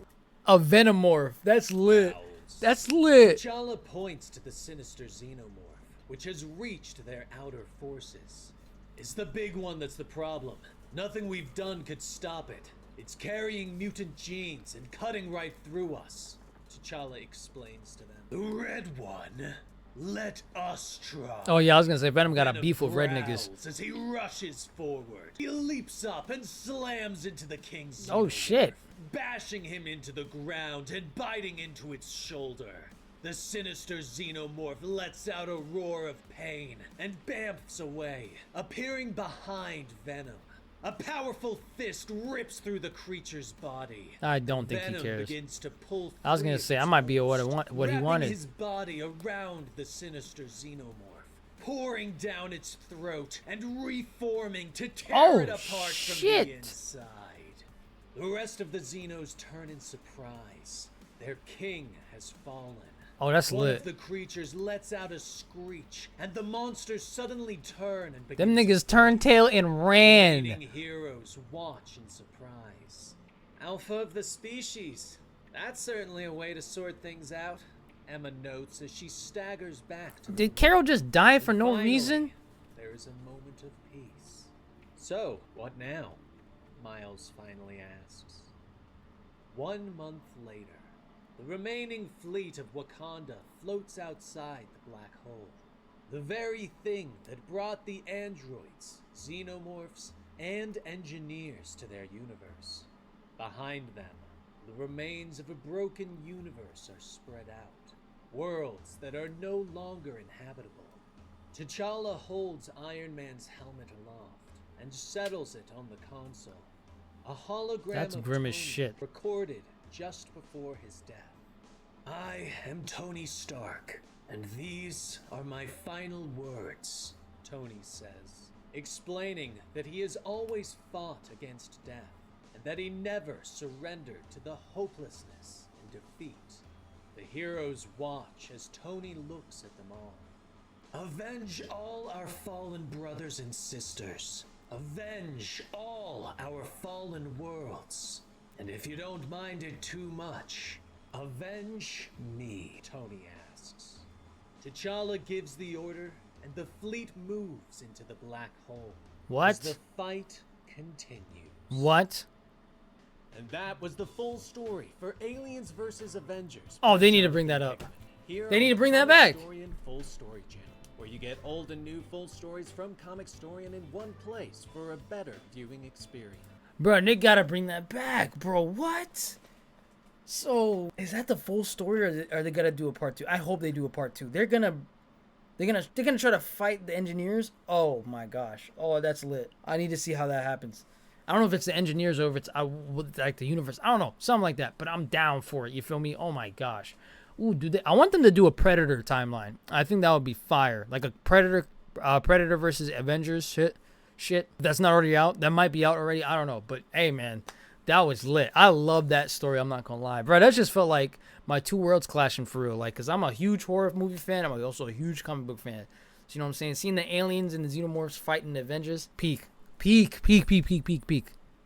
A Venomorph. That's lit. growls. That's lit. T'Challa points to the sinister xenomorph, which has reached their outer forces. It's the big one that's the problem. Nothing we've done could stop it. It's carrying mutant genes and cutting right through us. T'Challa explains to them. The red one? Let us try. Oh yeah, I was gonna say Venom got a Venom beef with red niggas. growls as he rushes forward. He leaps up and slams into the king's Oh xenomorph, shit. bashing him into the ground and biting into its shoulder. The sinister xenomorph lets out a roar of pain and bamfs away, appearing behind Venom. A powerful fist rips through the creature's body. I don't think Venom he cares. begins to pull I was gonna free say of I its might be host, what he wrapping wanted. his body around the sinister xenomorph, pouring down its throat and reforming to tear Oh, it apart from shit. the inside. The rest of the Xenos turn in surprise. Their king has fallen. Oh, that's One lit. of the creatures lets out a screech, and the monsters suddenly turn and begin Them to niggas turned tail and ran. remaining heroes watch in surprise. Alpha of the species. That's certainly a way to sort things out, Emma notes as she staggers back to the Did Carol just die for no Finally, reason? there is a moment of peace. So, what now? Miles finally asks. 1 month later, the remaining fleet of Wakanda floats outside the black hole. The very thing that brought the androids, xenomorphs, and engineers to their universe. Behind them, the remains of a broken universe are spread out. Worlds that are no longer inhabitable. T'Challa holds Iron Man's helmet aloft and settles it on the console. A hologram That's of grim as Tony shit. recorded just before his death. I am Tony Stark, and these are my final words, Tony says, explaining that he has always fought against death, and that he never surrendered to the hopelessness and defeat. The heroes watch as Tony looks at them all. Avenge all our fallen brothers and sisters. Avenge all our fallen worlds. And if you don't mind it too much, avenge me, Tony asks. T'Challa gives the order, and the fleet moves into the black hole. As the What? fight continues. What? And that was the full story for Aliens vs. Avengers. Oh, they need to bring that up. Here They on need to the bring that back. Comicstorian Full Story Channel, where you get old and new full stories from Comicstorian in one place for a better viewing experience. Bro, they gotta bring that back, bro. What? So, is that the full story, or are they gonna do a part 2? I hope they do a part 2. They're gonna try to fight the engineers. Oh my gosh. Oh, that's lit. I need to see how that happens. I don't know if it's the engineers or if it's like the universe. I don't know, something like that. But I'm down for it. You feel me? Oh my gosh. Ooh, I want them to do a Predator timeline. I think that would be fire. Like a Predator versus Avengers shit. That's not already out. That might be out already. I don't know. But hey, man, that was lit. I love that story. I'm not gonna lie, bro. That just felt like my two worlds clashing for real. Like, cause I'm a huge horror movie fan. I'm also a huge comic book fan. So you know what I'm saying? Seeing the aliens and the xenomorphs fighting the Avengers, peak.